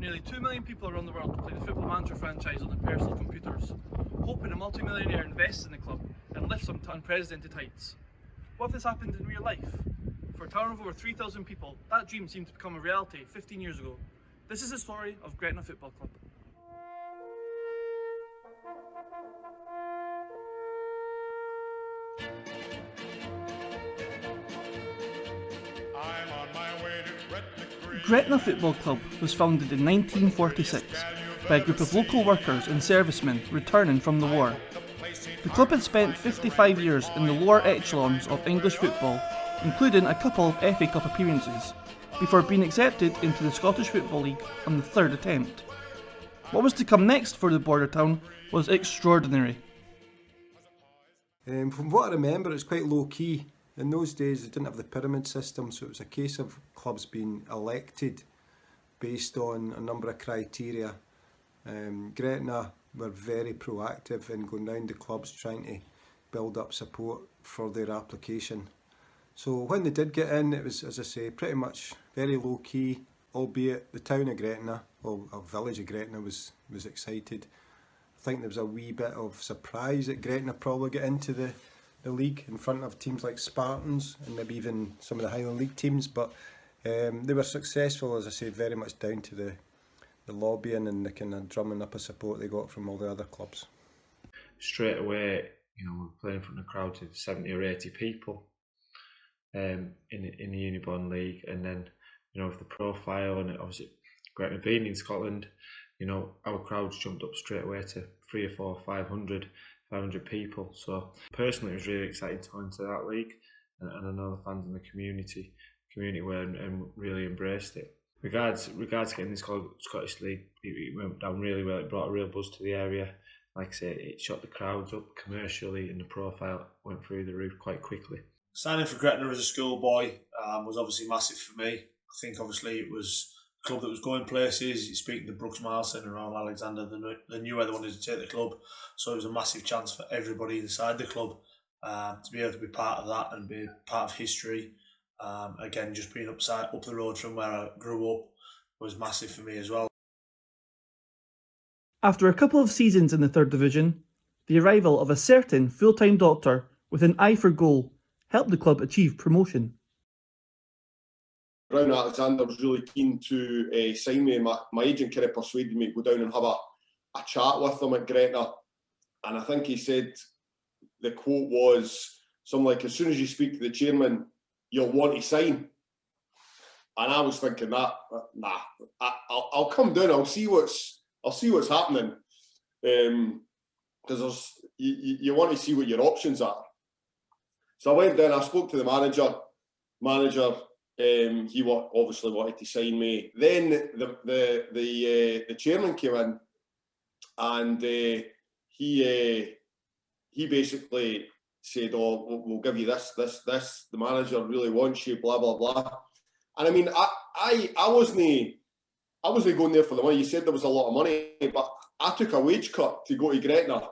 Nearly 2 million people around the world play the Football Manager franchise on their personal computers, hoping a multi-millionaire invests in the club and lifts them to unprecedented heights. What if this happened in real life? For a town of over 3,000 people, that dream seemed to become a reality 15 years ago. This is the story of Gretna Football Club. Gretna Football Club was founded in 1946 by a group of local workers and servicemen returning from the war. The club had spent 55 years in the lower echelons of English football, including a couple of FA Cup appearances, before being accepted into the Scottish Football League on the third attempt. What was to come next for the border town was extraordinary. From what I remember, it's quite low key. In those days, they didn't have the pyramid system, so it was a case of clubs being elected based on a number of criteria. Gretna were very proactive in going round the clubs trying to build up support for their application. So when they did get in, it was, as I say, pretty much very low key, albeit the town of Gretna, or village of Gretna, was excited. I think there was a wee bit of surprise that Gretna probably get into the league in front of teams like Spartans and maybe even some of the Highland League teams, but they were successful, as I say, very much down to the lobbying and the kind of drumming up of support they got from all the other clubs. Straight away, we were playing in front of crowds of 70 or 80 people in the Unibond League, and then with the profile and obviously Gretna being in Scotland, our crowds jumped up straight away to 300 or 400, 500 people. So personally, it was really exciting to go into that league, and I know the fans in the community were and really embraced it. Regards getting this Scottish League, it went down really well. It brought a real buzz to the area. Like I say, it shot the crowds up commercially, and the profile went through the roof quite quickly. Signing for Gretna as a schoolboy was obviously massive for me. I think obviously it was a club that was going places. You speak to Brooks Marlson and Ronald Alexander, they knew where they wanted to take the club. So it was a massive chance for everybody inside the club to be able to be part of that and be part of history. Again, just being up the road from where I grew up was massive for me as well. After a couple of seasons in the third division, the arrival of a certain full-time doctor with an eye for goal helped the club achieve promotion. Ronald Alexander was really keen to sign me, and my agent kind of persuaded me to go down and have a chat with him at Gretna. And I think he said, the quote was something like, as soon as you speak to the chairman, you'll want to sign. And I was thinking that, nah, I'll come down, I'll see what's happening. Because you want to see what your options are. So I went down, I spoke to the manager. He obviously wanted to sign me. Then the chairman came in, and he basically said, "Oh, we'll give you this. The manager really wants you." Blah blah blah. And I mean, I wasn't going there for the money. You said there was a lot of money, but I took a wage cut to go to Gretna,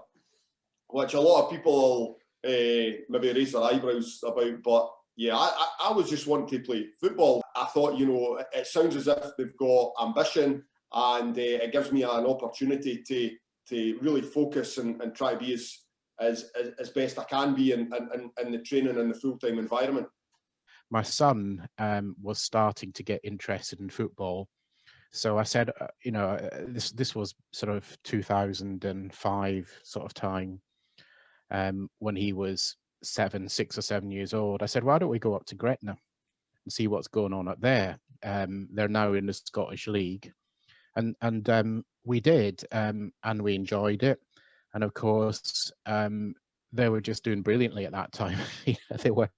which a lot of people maybe raise their eyebrows about. But yeah, I was just wanting to play football. I thought, it sounds as if they've got ambition, and it gives me an opportunity to really focus and try to be as best I can be in the training and the full-time environment. My son was starting to get interested in football. So I said, this was sort of 2005 sort of time, when he was 6 or 7 years old. I said, why don't we go up to Gretna and see what's going on up there? They're now in the Scottish League. And we did, and we enjoyed it. And of course, they were just doing brilliantly at that time. They were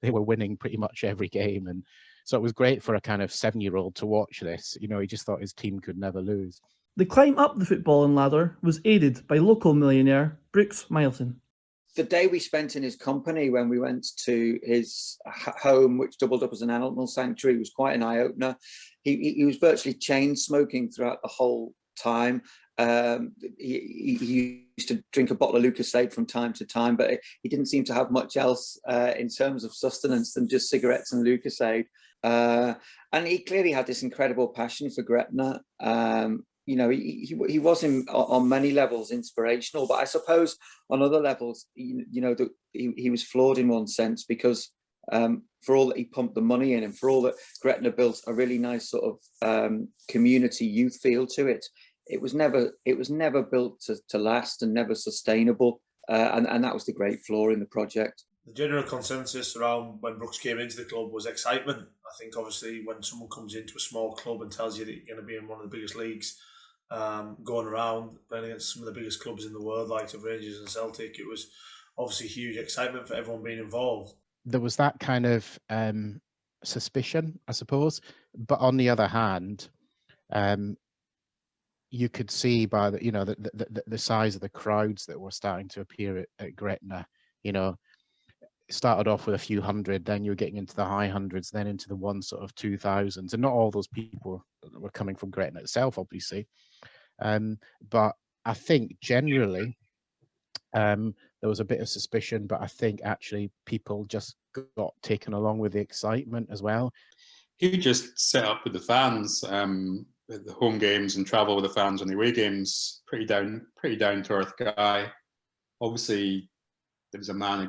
winning pretty much every game, and so it was great for a kind of 7-year-old to watch this. He just thought his team could never lose. The climb up the footballing ladder was aided by local millionaire Brooks Marlson. The day we spent in his company when we went to his home, which doubled up as an animal sanctuary, was quite an eye-opener. He was virtually chain smoking throughout the whole time. He used to drink a bottle of Lucozade from time to time, but he didn't seem to have much else in terms of sustenance than just cigarettes and Lucozade. And he clearly had this incredible passion for Gretna. You know, he was on many levels inspirational, but I suppose on other levels, you know, that he was flawed in one sense, because for all that he pumped the money in, and for all that Gretna built a really nice sort of community youth feel to it, it was never built to last, and never sustainable. And that was the great flaw in the project. The general consensus around when Brooks came into the club was excitement. I think obviously when someone comes into a small club and tells you that you're going to be in one of the biggest leagues, going around playing against some of the biggest clubs in the world, like of Rangers and Celtic, it was obviously huge excitement for everyone being involved. There was that kind of suspicion, I suppose. But on the other hand, you could see by the, you know, the size of the crowds that were starting to appear at Gretna. You know, it started off with a few hundred, then you were getting into the high hundreds, then into the 2000s, and not all those people were coming from Gretna itself, obviously. But I think generally there was a bit of suspicion, but I think actually people just got taken along with the excitement as well. He just set up with the fans at the home games and travel with the fans on the away games. Pretty down to earth guy. Obviously, he was a man of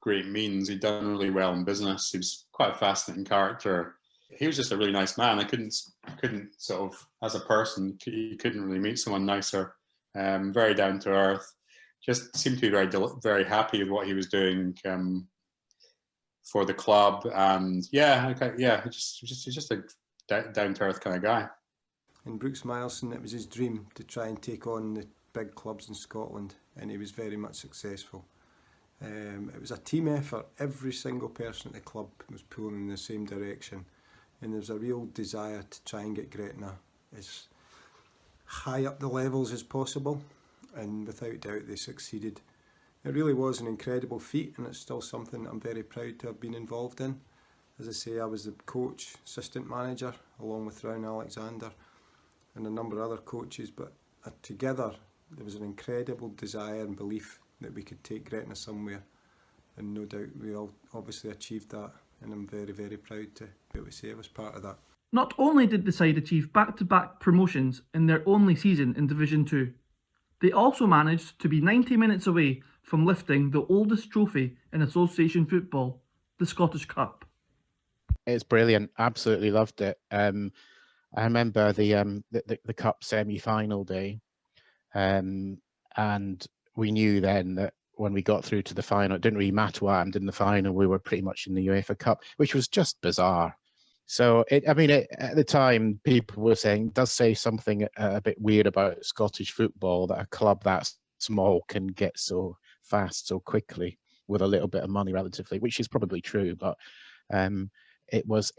great means. He'd done really well in business. He was quite a fascinating character. He was just a really nice man. I couldn't sort of, as a person, you couldn't really meet someone nicer. Very down to earth. Just seemed to be very happy with what he was doing for the club, and just a down to earth kind of guy. And Brooks Milson, it was his dream to try and take on the big clubs in Scotland, and he was very much successful. It was a team effort. Every single person at the club was pulling in the same direction, and there was a real desire to try and get Gretna as high up the levels as possible, and without doubt they succeeded. It really was an incredible feat, and it's still something that I'm very proud to have been involved in. As I say, I was the coach, assistant manager, along with Rowan Alexander and a number of other coaches, but together there was an incredible desire and belief that we could take Gretna somewhere, and no doubt we all obviously achieved that, and I'm very, very proud to be able to say I was part of that. Not only did the side achieve back-to-back promotions in their only season in Division 2, they also managed to be 90 minutes away from lifting the oldest trophy in association football, the Scottish Cup. It's brilliant. Absolutely loved it. I remember the cup semi-final day, and we knew then that when we got through to the final, it didn't really matter what happened in the final. We were pretty much in the UEFA Cup, which was just bizarre. So, at the time, people were saying, it does say something a bit weird about Scottish football, that a club that small can get so fast so quickly with a little bit of money, relatively, which is probably true. But it was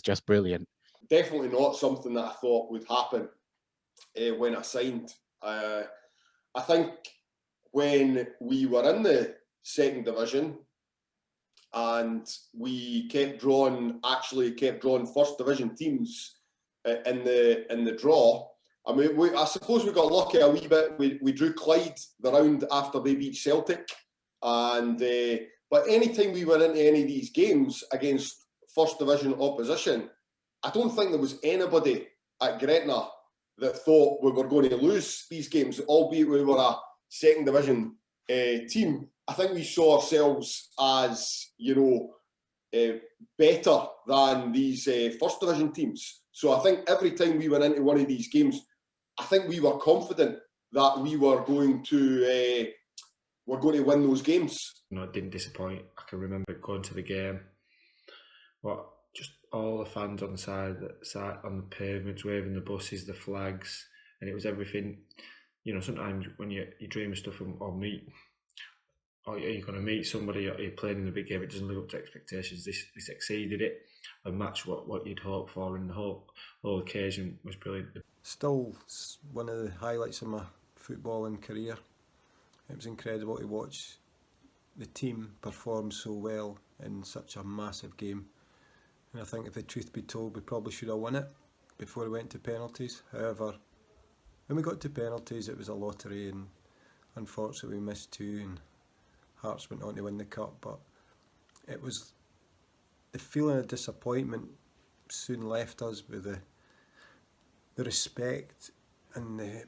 just brilliant. Definitely not something that I thought would happen when I signed. I think when we were in the second division and we kept drawing first division teams in the draw, I mean, I suppose we got lucky a wee bit. We drew Clyde the round after they beat Celtic, and but anytime we went into any of these games against first division opposition, I don't think there was anybody at Gretna that thought we were going to lose these games, albeit we were a second division team. I think we saw ourselves as, better than these first division teams. So I think every time we went into one of these games, I think we were confident that we were going to win those games. No, it didn't disappoint. I can remember going to the game. Just all the fans on the side on the pavements, waving the buses, the flags, and it was everything. Sometimes when you dream of stuff or you're going to meet somebody, or you're playing in a big game, it doesn't live up to expectations. This exceeded it and matched what you'd hoped for, and the whole occasion was brilliant. Still one of the highlights of my footballing career. It was incredible to watch the team perform so well in such a massive game. And I think, if the truth be told, we probably should have won it before we went to penalties. However, when we got to penalties, it was a lottery, and unfortunately we missed two, and Hearts went on to win the cup. But it was the feeling of disappointment soon left us with the respect and the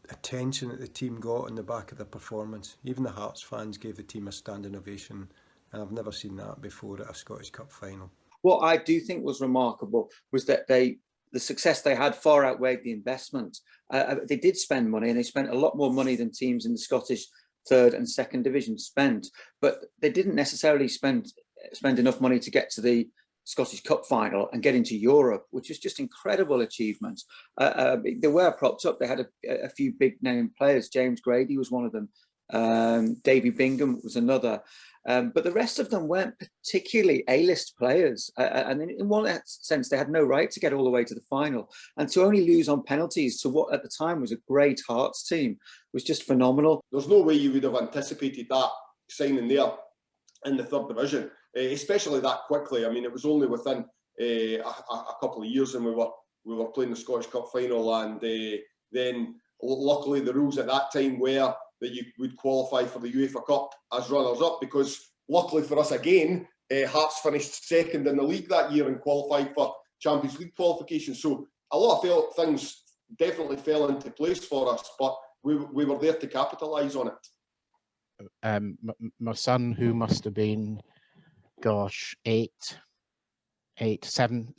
attention that the team got on the back of the performance. Even the Hearts fans gave the team a standing ovation, and I've never seen that before at a Scottish Cup final. What I do think was remarkable was that the success they had far outweighed the investment. They did spend money, and they spent a lot more money than teams in the Scottish third and second division spent, but they didn't necessarily spend enough money to get to the Scottish Cup final and get into Europe, which is just incredible achievement. They were propped up. They had a few big name players. James Grady was one of them. Davie Bingham was another. But the rest of them weren't particularly A-list players. And in one sense, they had no right to get all the way to the final. And to only lose on penalties to what at the time was a great Hearts team was just phenomenal. There's no way you would have anticipated that signing there in the third division, especially that quickly. I mean, it was only within a couple of years, and we were playing the Scottish Cup final, and then luckily the rules at that time were that you would qualify for the UEFA Cup as runners-up, because luckily for us again, Hearts finished second in the league that year and qualified for Champions League qualification. So a lot of things definitely fell into place for us, but we were there to capitalise on it. My son, who must have been, gosh, seven,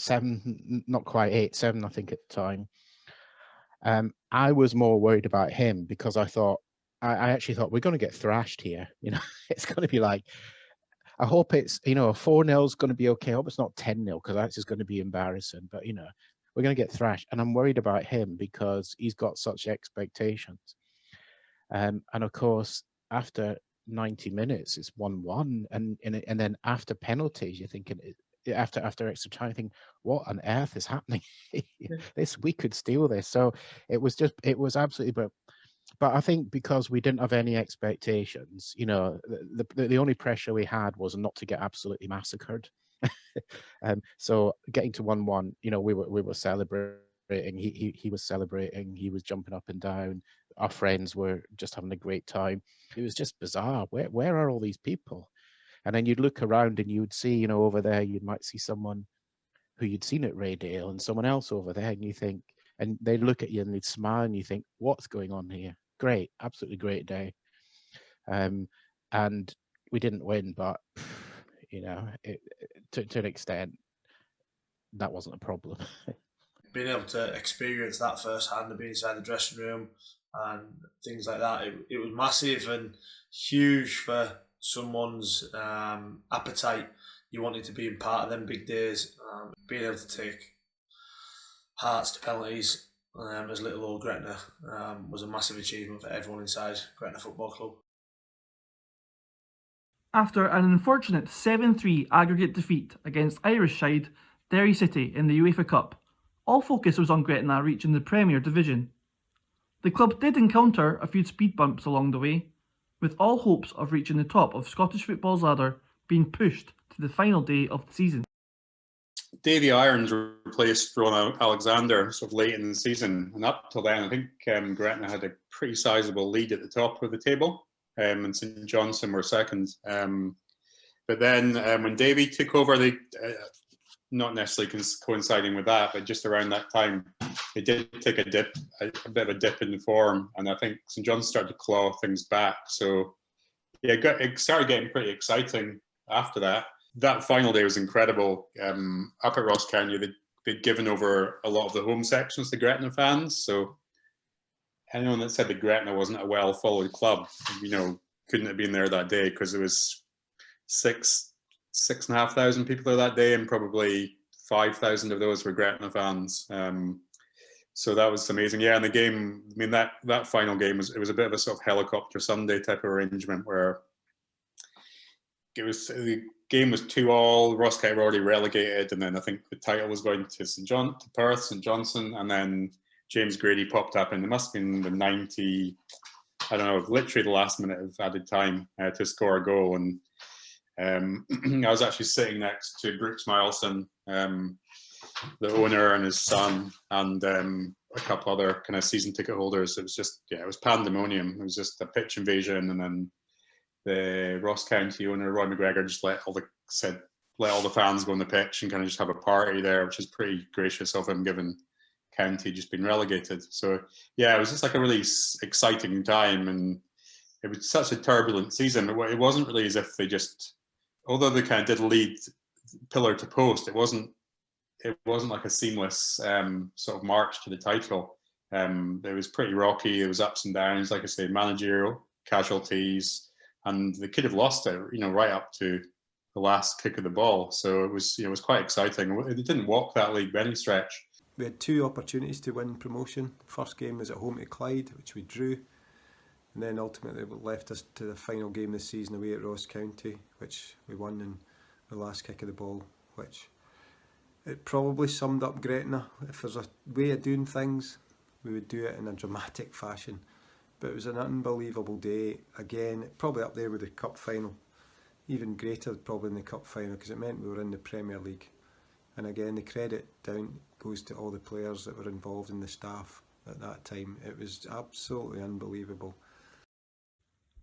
not quite 8, 7, I think at the time. I was more worried about him because I actually thought we're going to get thrashed here. You know, it's going to be like, I hope it's, a 4-0 is going to be okay. I hope it's not 10-0 because that's just going to be embarrassing. But, we're going to get thrashed. And I'm worried about him because he's got such expectations. And of course, after 90 minutes, it's 1-1. And then after penalties, you're thinking, after extra time, you think, what on earth is happening? We could steal this. So it was absolutely, but I think because we didn't have any expectations, the only pressure we had was not to get absolutely massacred. So getting to 1-1, we were celebrating. He was celebrating. He was jumping up and down. Our friends were just having a great time. It was just bizarre. Where are all these people? And then you'd look around and you would see, over there, you might see someone who you'd seen at Raydale and someone else over there, and you think, and they'd look at you and they'd smile and you think, what's going on here? Great, absolutely great day. And we didn't win, but to an extent, that wasn't a problem. Being able to experience that firsthand and being inside the dressing room and things like that, it was massive and huge for someone's appetite. You wanted to be in part of them big days. Being able to take Hearts to penalties as little old Gretna was a massive achievement for everyone inside Gretna Football Club. After an unfortunate 7-3 aggregate defeat against Irish side Derry City in the UEFA Cup, all focus was on Gretna reaching the Premier Division. The club did encounter a few speed bumps along the way, with all hopes of reaching the top of Scottish football's ladder being pushed to the final day of the season. Davie Irons replaced Ron Alexander sort of late in the season, and up till then I think Gretna had a pretty sizable lead at the top of the table, and St Johnstone were second. But then when Davie took over, they not necessarily coinciding with that, but just around that time, they did take a bit of a dip in form, and I think St Johnstone started to claw things back. So yeah, it started getting pretty exciting after that. That final day was incredible. Up at Ross County, they'd given over a lot of the home sections to Gretna fans. So anyone that said that Gretna wasn't a well-followed club, couldn't have been there that day, because there was 6,500 people there that day, and probably 5,000 of those were Gretna fans. So that was amazing. Yeah, and the game, I mean, that final game was a bit of a sort of helicopter Sunday type of arrangement where the game was 2-2. Ross County were already relegated, and then I think the title was going to Perth, St Johnstone, and then James Grady popped up, and it must have been the 90, I don't know, literally the last minute of added time to score a goal. And I was actually sitting next to Brooks Milson, the owner, and his son, and a couple other kind of season ticket holders. It was just, it was pandemonium. It was just a pitch invasion, and then the Ross County owner, Roy McGregor, just said, let all the fans go on the pitch and kind of just have a party there, which is pretty gracious of him, given County just been relegated. So yeah, it was just like a really exciting time, and it was such a turbulent season. It wasn't really as if they just, although they kind of did lead pillar to post, it wasn't like a seamless sort of march to the title. It was pretty rocky. It was ups and downs, like I say, managerial casualties, and they could have lost it, right up to the last kick of the ball. So it was quite exciting. They didn't walk that league by any stretch. We had 2 opportunities to win promotion. The first game was at home to Clyde, which we drew, and then ultimately it left us to the final game this season away at Ross County, which we won in the last kick of the ball, which it probably summed up Gretna. If there's a way of doing things, we would do it in a dramatic fashion. But it was an unbelievable day. Again, probably up there with the cup final. Even greater probably in the cup final, because it meant we were in the Premier League. And again, the credit down goes to all the players that were involved in the staff at that time. It was absolutely unbelievable.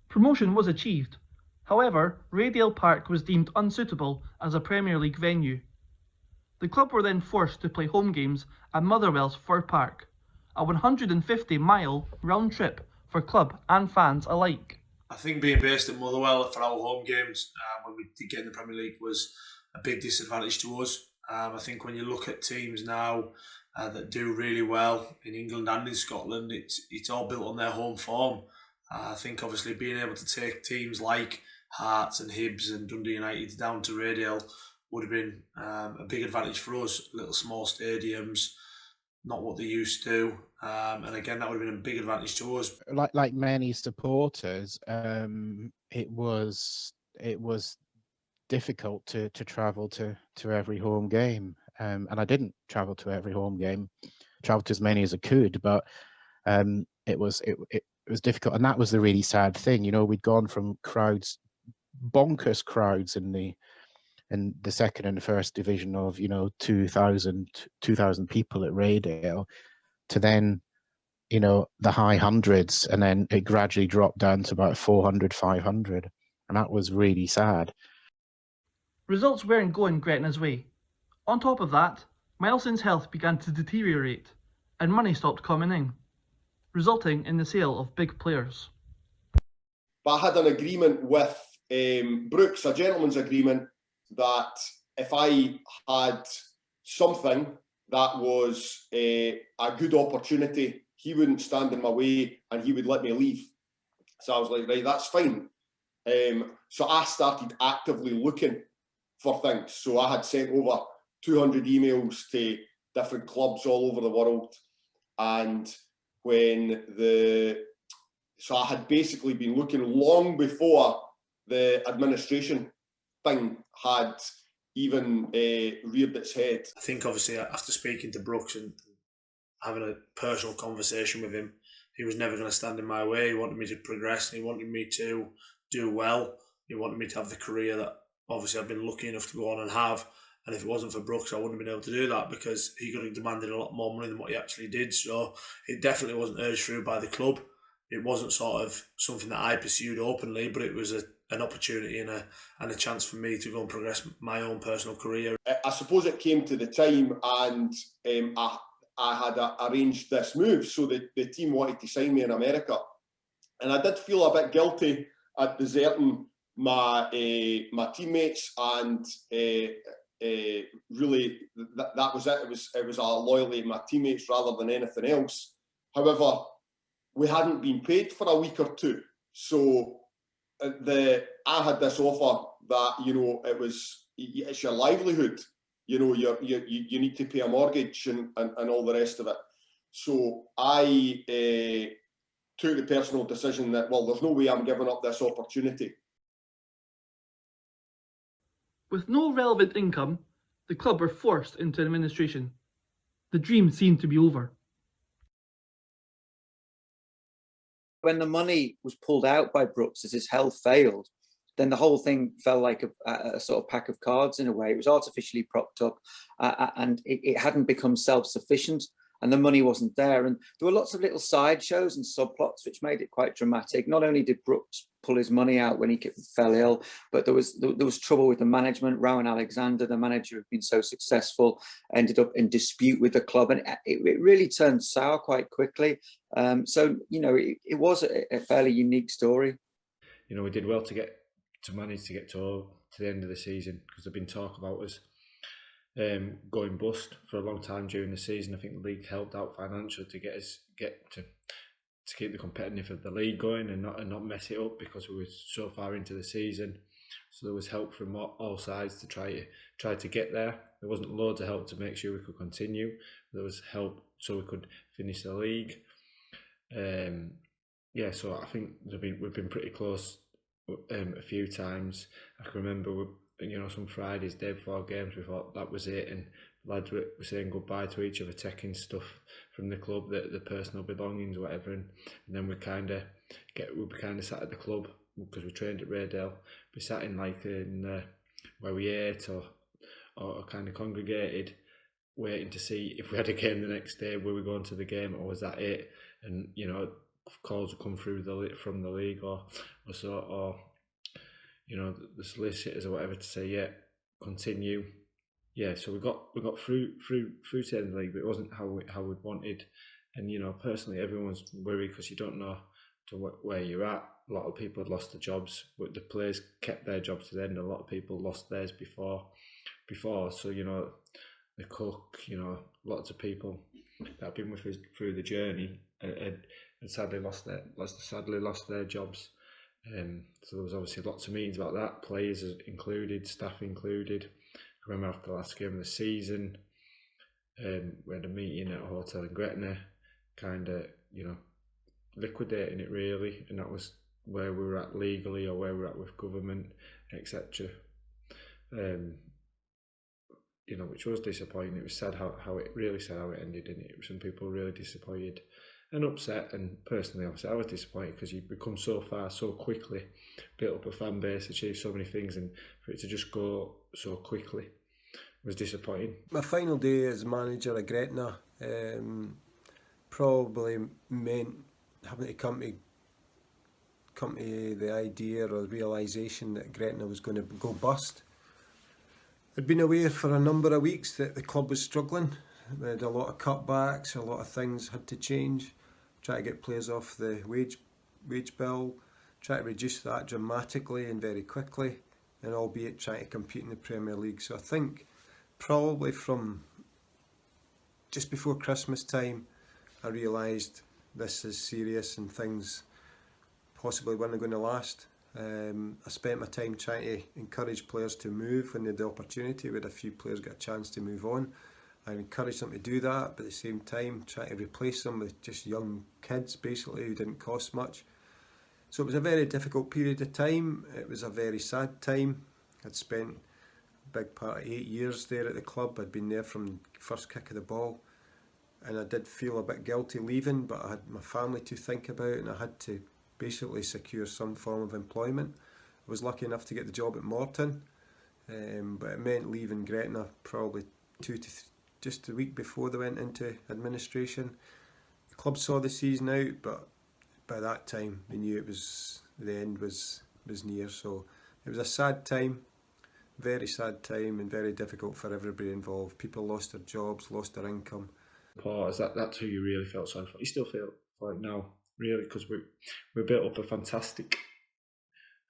Promotion was achieved. However, Raydale Park was deemed unsuitable as a Premier League venue. The club were then forced to play home games at Motherwell's Fir Park, a 150-mile round trip for club and fans alike. I think being based at Motherwell for our home games when we did get in the Premier League was a big disadvantage to us. I think when you look at teams now that do really well in England and in Scotland, it's all built on their home form. I think obviously being able to take teams like Hearts and Hibs and Dundee United down to Raydale would have been a big advantage for us. Little small stadiums, not what they used to, and again that would have been a big advantage to us. Like many supporters, it was difficult to travel to every home game, and I didn't travel to every home game. Traveled to as many as I could, but it was difficult, and that was the really sad thing. We'd gone from bonkers crowds in the second and first division of 2,000 people at Raydale, to then the high hundreds, and then it gradually dropped down to about 400, 500, and that was really sad. Results weren't going Gretna's way. On top of that, Mileson's health began to deteriorate, and money stopped coming in, resulting in the sale of big players. But I had an agreement with Brooks, a gentleman's agreement, that if I had something that was a good opportunity, he wouldn't stand in my way and he would let me leave. So I was like, right, that's fine. So I started actively looking for things. So I had sent over 200 emails to different clubs all over the world. And so I had basically been looking long before the administration thing had even reared its head. I think obviously after speaking to Brooks and having a personal conversation with him, he was never going to stand in my way. He wanted me to progress, and he wanted me to do well. He wanted me to have the career that obviously I've been lucky enough to go on and have. And if it wasn't for Brooks, I wouldn't have been able to do that, because he could have demanded a lot more money than what he actually did. So it definitely wasn't urged through by the club. It wasn't sort of something that I pursued openly, but it was an opportunity and a chance for me to go and progress my own personal career. I suppose it came to the time, and I had arranged this move, so the team wanted to sign me in America, and I did feel a bit guilty at deserting my teammates, and really that was it. It was a loyalty to my teammates rather than anything else. However, we hadn't been paid for a week or two, so I had this offer that it's your livelihood. You need to pay a mortgage and all the rest of it. So I took the personal decision that, well, there's no way I'm giving up this opportunity. With no relevant income, the club were forced into administration. The dream seemed to be over. When the money was pulled out by Brooks as his health failed, then the whole thing fell like a sort of pack of cards in a way. It was artificially propped up, and it hadn't become self-sufficient, and the money wasn't there. And there were lots of little sideshows and subplots which made it quite dramatic. Not only did Brooks pull his money out when he fell ill. But there was trouble with the management. Rowan Alexander, the manager who'd been so successful, ended up in dispute with the club, and it really turned sour quite quickly. So it was a fairly unique story. We did well to manage to get to the end of the season, because there'd been talk about us going bust for a long time during the season. I think the league helped out financially to to keep the competitiveness of the league going and not mess it up, because we were so far into the season. So there was help from all sides to try to get there. There wasn't loads of help to make sure we could continue. There was help so we could finish the league. So I think we've been pretty close a few times. I can remember, some Fridays, day before games, we thought that was it, and lads were saying goodbye to each other, taking stuff from the club, the personal belongings, whatever, and then we kind of sat at the club, because we trained at Raydale. We sat in where we ate or kind of congregated, waiting to see if we had a game the next day. Were we going to the game, or was that it? And calls would come through from the league or the solicitors or whatever to say, yeah, continue. Yeah, so we got through to the end of the league, but it wasn't how we'd wanted. And personally, everyone's worried because you don't know where you're at. A lot of people had lost their jobs, but the players kept their jobs to the end. A lot of people lost theirs before. So the cook, lots of people that have been with us through the journey had sadly lost their jobs. So there was obviously lots of meetings about that, players included, staff included. I remember after the last game of the season, we had a meeting at a hotel in Gretna, kind of, liquidating it really, and that was where we were at legally, or where we were at with government, etc. Which was disappointing. It was sad how it ended, and some people were really disappointed and upset. And personally, obviously, I was disappointed, because you become so far so quickly, built up a fan base, achieved so many things, and for it to just go so quickly was disappointing. My final day as manager of Gretna probably meant having to come to the idea or realisation that Gretna was going to go bust. I'd been aware for a number of weeks that the club was struggling. We had a lot of cutbacks, a lot of things had to change. Try to get players off the wage bill, try to reduce that dramatically and very quickly, and albeit trying to compete in the Premier League. So I think probably from just before Christmas time, I realised this is serious and things possibly weren't going to last. I spent my time trying to encourage players to move when they had the opportunity. We had a few players get a chance to move on. I encouraged them to do that, but at the same time trying to replace them with just young kids basically who didn't cost much. So it was a very difficult period of time. It was a very sad time. I'd spent a big part of 8 years there at the club. I'd been there from the first kick of the ball, and I did feel a bit guilty leaving, but I had my family to think about, and I had to basically secure some form of employment. I was lucky enough to get the job at Morton, but it meant leaving Gretna probably just a week before they went into administration. The club saw the season out, but by that time they knew the end was near. So it was a sad time, very sad time, and very difficult for everybody involved. People lost their jobs, lost their income. Paul, that's who you really felt sorry for. You still feel like now, really, because we built up a fantastic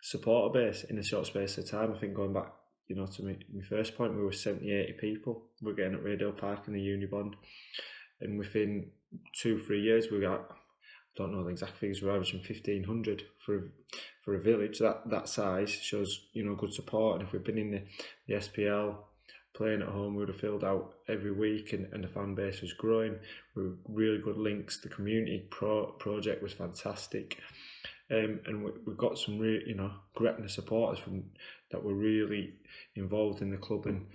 supporter base in a short space of time. I think going back, to my first point, we were 70, 80 people. We were getting at Raydale Park in the Unibond, and within 2-3 years we got, I don't know the exact figures, we're averaging 1,500 for a village that size. Shows good support. And if we've been in the SPL playing at home, we would have filled out every week, and the fan base was growing. We were really good links. The community project was fantastic, and we got some really Gretna supporters that were really involved in the club. And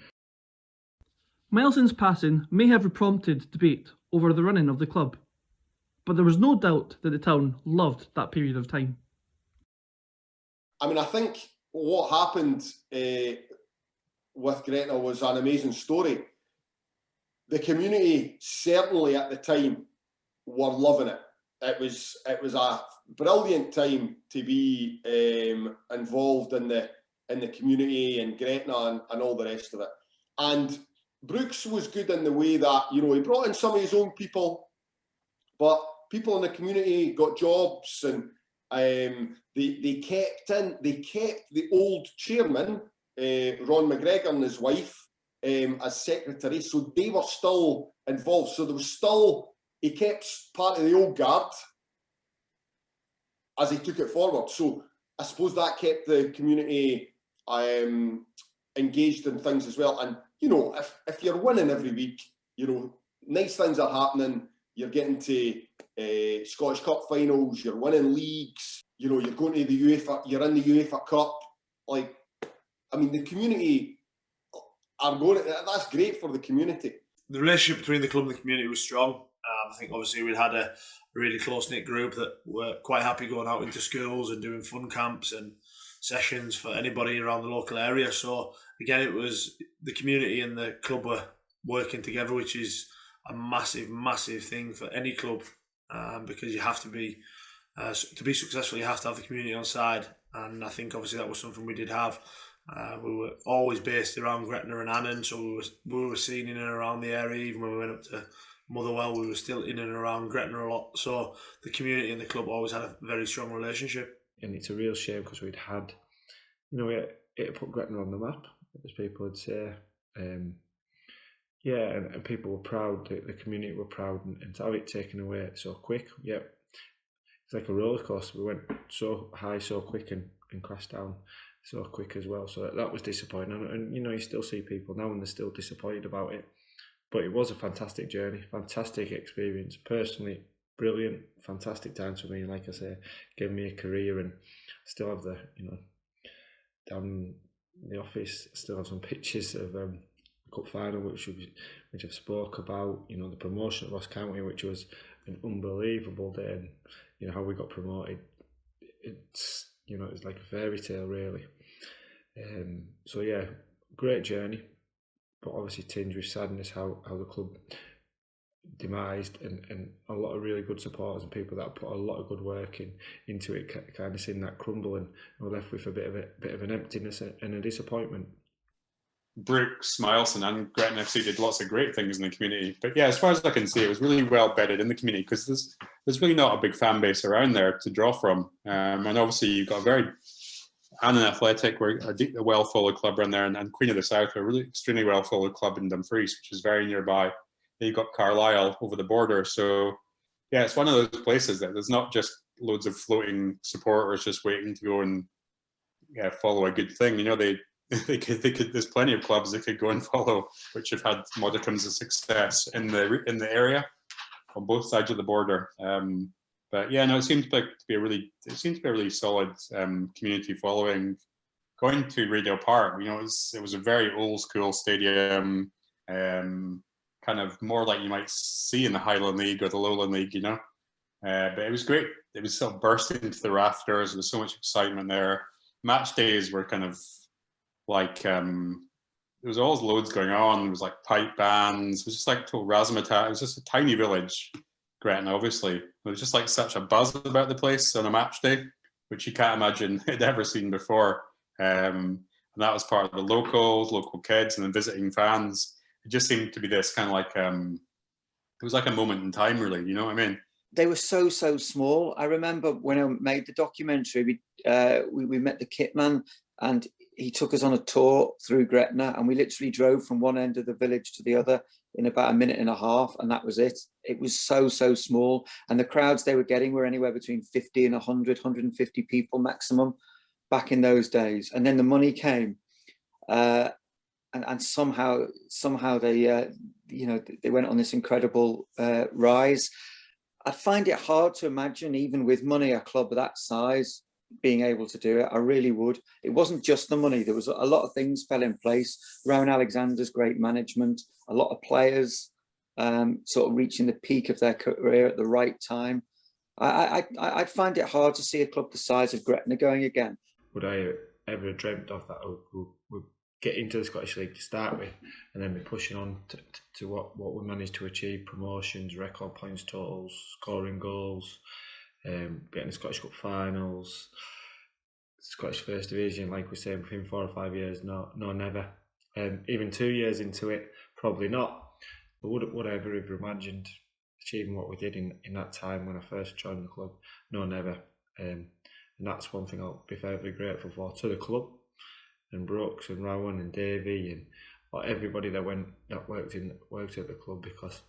Mileson's passing may have prompted debate over the running of the club, but there was no doubt that the town loved that period of time. I mean, I think what happened with Gretna was an amazing story. The community certainly at the time were loving it. it was a brilliant time to be involved in the community and Gretna and all the rest of it. And Brooks was good in the way that, you know, he brought in some of his own people, but people in the community got jobs, and they kept the old chairman, Ron McGregor, and his wife as secretary, so they were still involved. So there was still, he kept part of the old guard as he took it forward. So I suppose that kept the community engaged in things as well. And you know, if you're winning every week, you know, nice things are happening. You're getting to Scottish Cup finals. You're winning leagues. You know, you're going to the UEFA. You're in the UEFA Cup. Like, I mean, the community are going. That's great for the community. The relationship between the club and the community was strong. I think obviously we'd had a really close-knit group that were quite happy going out into schools and doing fun camps and sessions for anybody around the local area. So again, it was the community and the club were working together, which is a massive, massive thing for any club, because you have to be successful, you have to have the community on side. And I think obviously that was something we did have. We were always based around Gretna and Annan, so we were seen in and around the area. Even when we went up to Motherwell, we were still in and around Gretna a lot. So the community and the club always had a very strong relationship. And it's a real shame because we'd had, you know, it put Gretna on the map, as people would say. Yeah, and people were proud, the community were proud, and to have it taken away so quick, yeah, it's like a roller coaster. We went so high so quick and crashed down so quick as well. So that was disappointing. And you know, you still see people now and they're still disappointed about it. But it was a fantastic journey, fantastic experience. Personally, brilliant, fantastic times for me. Like I say, gave me a career, and I still have the, you know, down in the office, I still have some pictures of cup final, which I've spoke about. You know, the promotion at Ross County, which was an unbelievable day, and you know how we got promoted. It's, you know, it's like a fairy tale, really. So yeah, great journey, but obviously tinged with sadness how the club demised, and a lot of really good supporters and people that put a lot of good work into it, kind of seeing that crumble, and we're left with a bit of an emptiness and a disappointment. Brooks, Milson and Gretna FC did lots of great things in the community. But yeah, as far as I can see, it was really well bedded in the community, because there's really not a big fan base around there to draw from. And obviously you've got a very Annan Athletic, we're a well-followed club around there, and Queen of the South, a really extremely well-followed club in Dumfries, which is very nearby. You've got Carlisle over the border. So yeah, it's one of those places that there's not just loads of floating supporters just waiting to go and follow a good thing. You know, they could, there's plenty of clubs they could go and follow, which have had modicums of success in the area on both sides of the border. But yeah, no, it seemed to be a really solid community following. Going to Radio Park, you know, it was a very old school stadium, kind of more like you might see in the Highland League or the Lowland League, you know. But it was great. It was sort of bursting into the rafters. There was so much excitement there. Match days were kind of like there was always loads going on. There was like pipe bands. It was just like total razzmatazz. It was just a tiny village, Gretna, obviously. There was just like such a buzz about the place on a match day, which you can't imagine I'd ever seen before. And that was part of the local kids and then visiting fans. It just seemed to be this kind of like it was like a moment in time, really. You know what I mean? They were so small. I remember when I made the documentary, we met the kit man, and he took us on a tour through Gretna, and we literally drove from one end of the village to the other in about a minute and a half, and that was it. It was so small, and the crowds they were getting were anywhere between 50 and 100, 150 people maximum back in those days. And then the money came, and somehow they they went on this incredible rise. I find it hard to imagine, even with money, a club of that size being able to do it. I really would. It wasn't just the money. There was a lot of things fell in place. Rowan Alexander's great management, a lot of players sort of reaching the peak of their career at the right time. I'd find it hard to see a club the size of Gretna going again. Would I ever dreamt of that? Would get into the Scottish League to start with, and then be pushing on to what we managed to achieve: promotions, record points totals, scoring goals, getting the Scottish Cup finals, Scottish First Division. Like we say, within 4 or 5 years, no, never. Even 2 years into it, probably not. But would I ever have imagined achieving what we did in that time when I first joined the club? No, never. And that's one thing I'll be very grateful for to the club, and Brooks and Rowan and Davey and everybody that worked at the club, because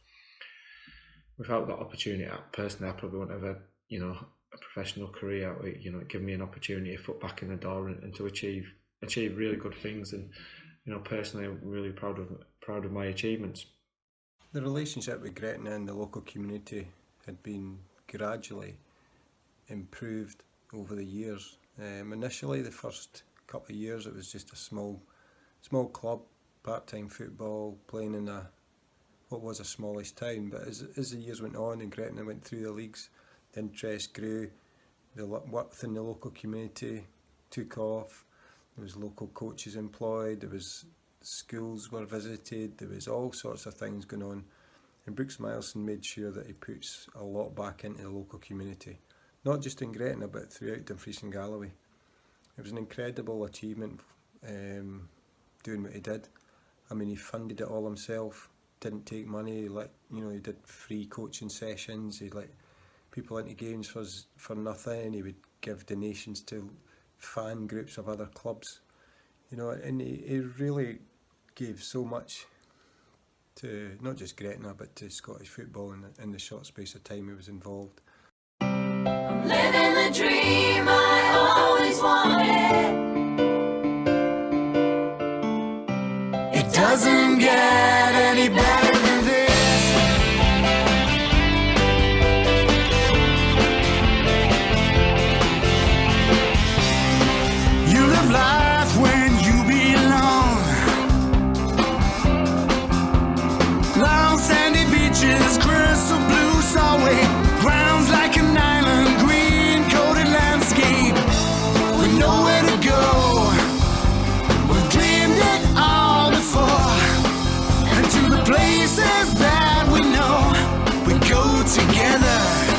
without that opportunity, personally, I probably wouldn't have a professional career. It gave me an opportunity to foot back in the door and to achieve really good things. And personally, I'm really proud of my achievements. The relationship with Gretna and the local community had been gradually improved over the years. Initially, the first couple of years, it was just a small club, part-time football, playing in what was a smallish town. But as the years went on and Gretna went through the leagues, the interest grew, the work within the local community took off. There was local coaches employed, there was schools were visited, there was all sorts of things going on. And Brooks Milson made sure that he puts a lot back into the local community, not just in Gretna but throughout Dumfries and Galloway. It was an incredible achievement doing what he did. I mean, he funded it all himself, didn't take money, he did free coaching sessions, he'd let people into games for nothing, he would give donations to fan groups of other clubs, and he really gave so much to not just Gretna but to Scottish football in the short space of time he was involved. I'm living the dream I always wanted. It doesn't get any better than this. You live life when you belong. Long sandy beaches, crystal blue Solway, grounds like an island, green coated landscape with nowhere to go. We've dreamed it all before, and to the places that we know, we go together.